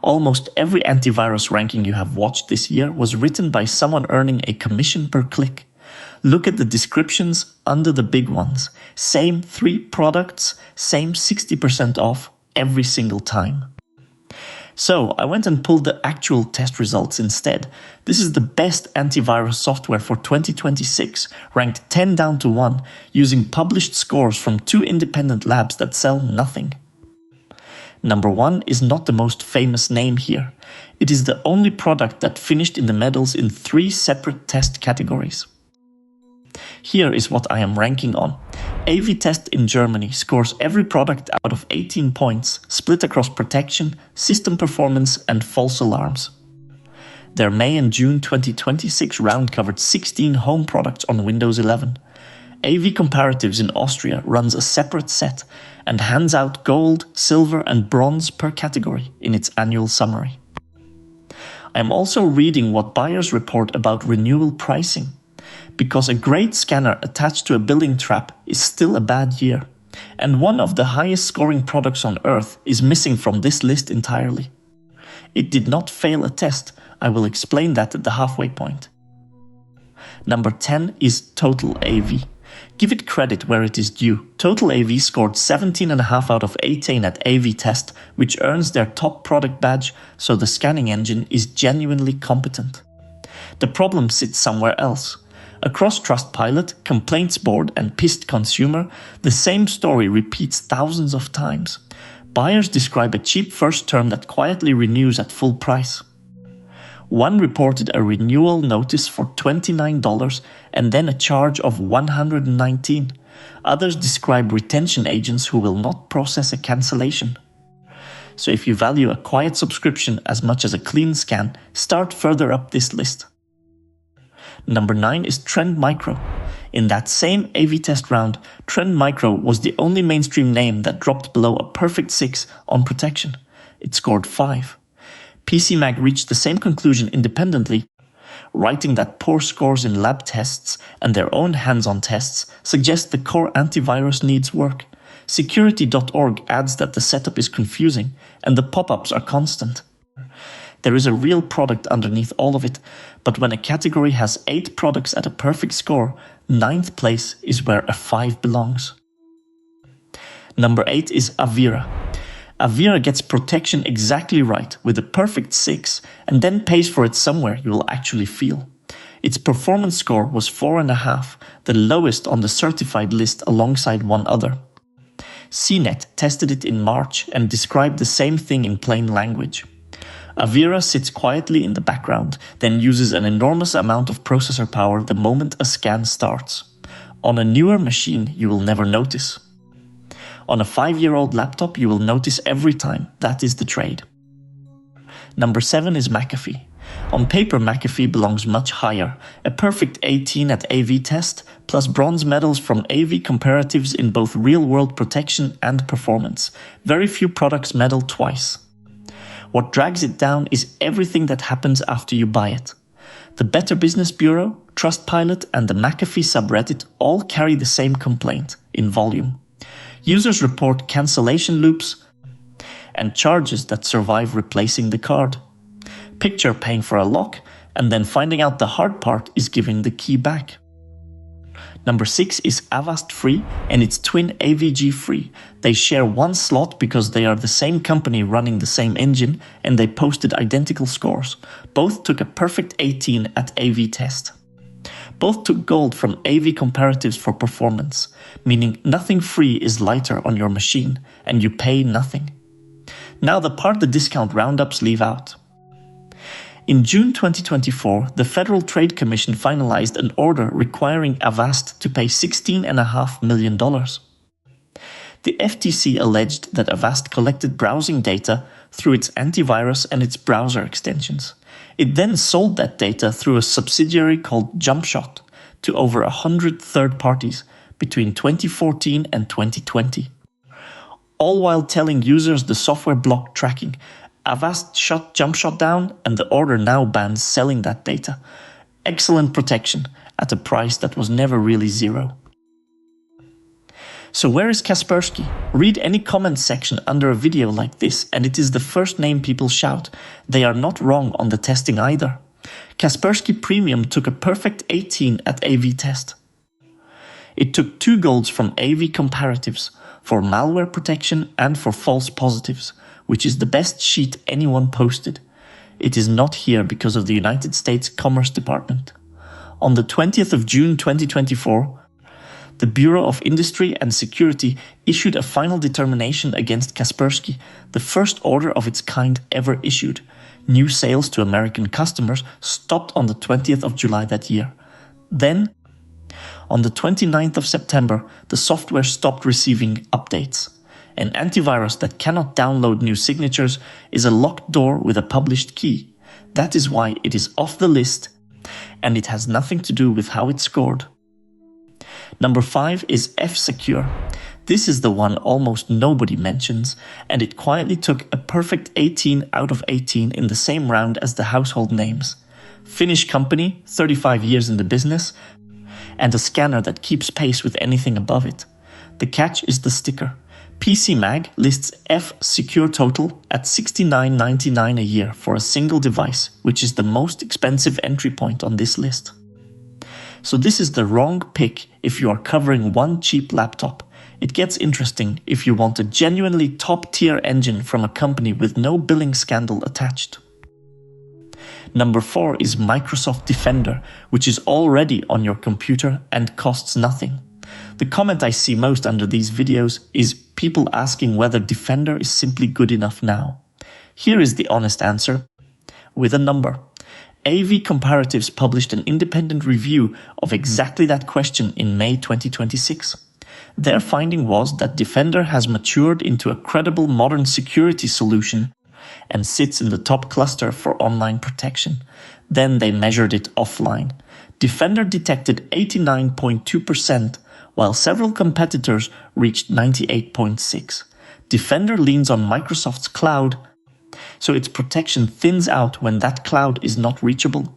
Almost every antivirus ranking you have watched this year was written by someone earning a commission per click. Look at the descriptions under the big ones. Same 3 products, same 60% off every single time. So I went and pulled the actual test results instead. This is the best antivirus software for 2026, ranked 10 down to 1, using published scores from 2 independent labs that sell nothing. Number 1 is not the most famous name here. It is the only product that finished in the medals in 3 separate test categories. Here is what I am ranking on. AV-TEST in Germany scores every product out of 18 points, split across protection, system performance, and false alarms. Their May and June 2026 round covered 16 home products on Windows 11. AV-Comparatives in Austria runs a separate set and hands out gold, silver, and bronze per category in its annual summary. I am also reading what buyers report about renewal pricing, because a great scanner attached to a billing trap is still a bad year, and one of the highest scoring products on Earth is missing from this list entirely. It did not fail a test. I will explain that at the halfway point. Number 10 is Total AV. Give it credit where it is due. Total AV scored 17.5 out of 18 at AV-TEST, which earns their top product badge, so the scanning engine is genuinely competent. The problem sits somewhere else. Across Trustpilot, Complaints Board, and Pissed Consumer, the same story repeats thousands of times. Buyers describe a cheap first term that quietly renews at full price. One reported a renewal notice for $29 and then a charge of $119. Others describe retention agents who will not process a cancellation. So if you value a quiet subscription as much as a clean scan, start further up this list. Number 9 is Trend Micro. In that same AV-TEST round, Trend Micro was the only mainstream name that dropped below a perfect 6 on protection. It scored 5. PCMag reached the same conclusion independently, writing that poor scores in lab tests and their own hands-on tests suggest the core antivirus needs work. Security.org adds that the setup is confusing and the pop-ups are constant. There is a real product underneath all of it, but when a category has 8 products at a perfect score, 9th place is where a 5 belongs. Number 8 is Avira. Avira gets protection exactly right with a perfect 6 and then pays for it somewhere you will actually feel. Its performance score was 4.5, the lowest on the certified list alongside one other. CNET tested it in March and described the same thing in plain language. Avira sits quietly in the background, then uses an enormous amount of processor power the moment a scan starts. On a newer machine, you will never notice. On a 5-year-old laptop, you will notice every time. That is the trade. Number 7 is McAfee. On paper, McAfee belongs much higher. A perfect 18 at AV-TEST, plus bronze medals from AV-Comparatives in both real-world protection and performance. Very few products medal twice. What drags it down is everything that happens after you buy it. The Better Business Bureau, Trustpilot, and the McAfee subreddit all carry the same complaint in volume. Users report cancellation loops and charges that survive replacing the card. Picture paying for a lock and then finding out the hard part is giving the key back. Number 6 is Avast Free and its twin AVG Free. They share one slot because they are the same company running the same engine and they posted identical scores. Both took a perfect 18 at AV-TEST. Both took gold from AV-Comparatives for performance, meaning nothing free is lighter on your machine and you pay nothing. Now the part the discount roundups leave out. In June 2024, the Federal Trade Commission finalized an order requiring Avast to pay $16.5 million. The FTC alleged that Avast collected browsing data through its antivirus and its browser extensions. It then sold that data through a subsidiary called JumpShot to over 100 third parties between 2014 and 2020. All while telling users the software blocked tracking, Avast shut JumpShot down and the order now bans selling that data. Excellent protection at a price that was never really zero. So where is Kaspersky? Read any comment section under a video like this and it is the first name people shout. They are not wrong on the testing either. Kaspersky Premium took a perfect 18 at AV-TEST. It took 2 golds from AV-Comparatives for malware protection and for false positives, which is the best sheet anyone posted. It is not here because of the United States Commerce Department. On the 20th of June 2024, the Bureau of Industry and Security issued a final determination against Kaspersky, the first order of its kind ever issued. New sales to American customers stopped on the 20th of July that year. Then, on the 29th of September, the software stopped receiving updates. An antivirus that cannot download new signatures is a locked door with a published key. That is why it is off the list, and it has nothing to do with how it scored. Number 5 is F-Secure. This is the one almost nobody mentions, and it quietly took a perfect 18 out of 18 in the same round as the household names. Finnish company, 35 years in the business, and a scanner that keeps pace with anything above it. The catch is the sticker. PC Mag lists F-Secure total at $69.99 a year for a single device, which is the most expensive entry point on this list. So this is the wrong pick if you are covering one cheap laptop. It gets interesting if you want a genuinely top-tier engine from a company with no billing scandal attached. Number 4 is Microsoft Defender, which is already on your computer and costs nothing. The comment I see most under these videos is people asking whether Defender is simply good enough now. Here is the honest answer, with a number. AV-Comparatives published an independent review of exactly that question in May 2026. Their finding was that Defender has matured into a credible modern security solution and sits in the top cluster for online protection. Then they measured it offline. Defender detected 89.2%, while several competitors reached 98.6%. Defender leans on Microsoft's cloud, so its protection thins out when that cloud is not reachable.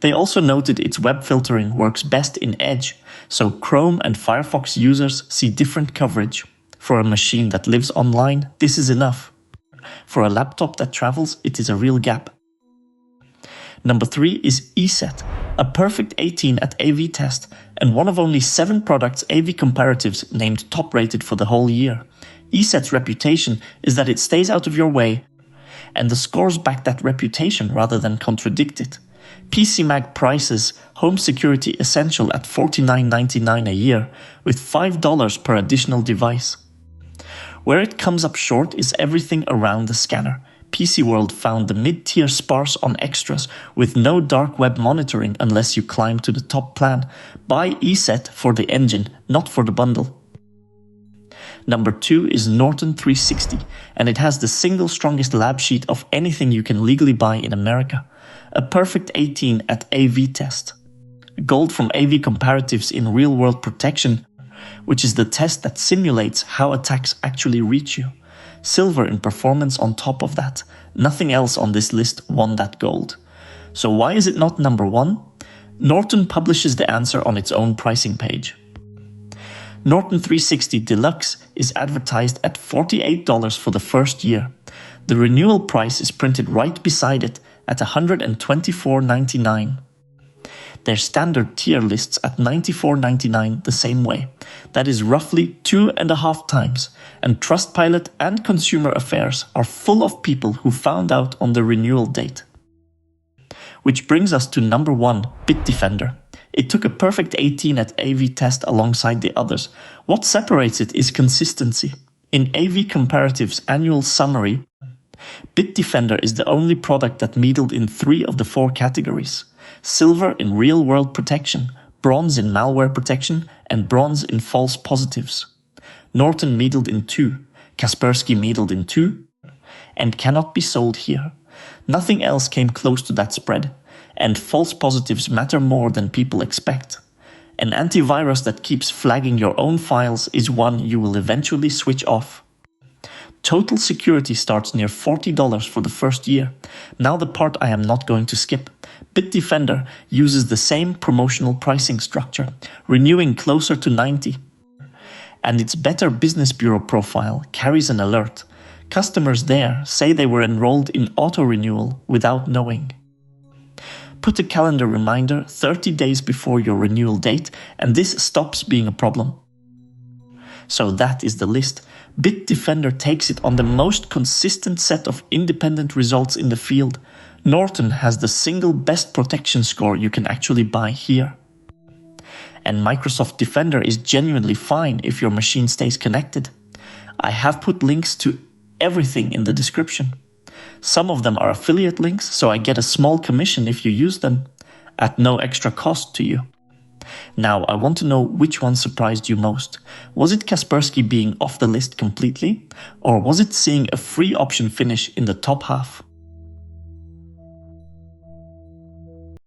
They also noted its web filtering works best in Edge, so Chrome and Firefox users see different coverage. For a machine that lives online, this is enough. For a laptop that travels, it is a real gap. Number 3 is ESET, a perfect 18 at AV-TEST and one of only 7 products AV-Comparatives named top-rated for the whole year. ESET's reputation is that it stays out of your way, and the scores back that reputation rather than contradict it. PC Mag prices Home Security Essential at $49.99 a year, with $5 per additional device. Where it comes up short is everything around the scanner. PC World found the mid-tier sparse on extras with no dark web monitoring unless you climb to the top plan. Buy ESET for the engine, not for the bundle. Number 2 is Norton 360, and it has the single strongest lab sheet of anything you can legally buy in America. A perfect 18 at AV-TEST. Gold from AV-Comparatives in real-world protection, which is the test that simulates how attacks actually reach you. Silver in performance on top of that. Nothing else on this list won that gold. So why is it not number 1? Norton publishes the answer on its own pricing page. Norton 360 Deluxe is advertised at $48 for the first year. The renewal price is printed right beside it at $124.99. Their standard tier lists at $94.99 the same way. That is roughly 2.5 times, and Trustpilot and Consumer Affairs are full of people who found out on the renewal date. Which brings us to number 1, Bitdefender. It took a perfect 18 at AV-TEST alongside the others. What separates it is consistency. In AV-Comparatives' annual summary, Bitdefender is the only product that medaled in 3 of the 4 categories. Silver in real-world protection, bronze in malware protection, and bronze in false positives. Norton medaled in 2, Kaspersky medaled in 2, and cannot be sold here. Nothing else came close to that spread, and false positives matter more than people expect. An antivirus that keeps flagging your own files is one you will eventually switch off. Total security starts near $40 for the first year. Now the part I am not going to skip. Bitdefender uses the same promotional pricing structure, renewing closer to $90. and its Better Business Bureau profile carries an alert. Customers there say they were enrolled in auto-renewal without knowing. Put a calendar reminder 30 days before your renewal date, and this stops being a problem. So that is the list. Bitdefender takes it on the most consistent set of independent results in the field. Norton has the single best protection score you can actually buy here. And Microsoft Defender is genuinely fine if your machine stays connected. I have put links to everything in the description. Some of them are affiliate links, so I get a small commission if you use them, at no extra cost to you. Now, I want to know which one surprised you most. Was it Kaspersky being off the list completely? Or was it seeing a free option finish in the top half?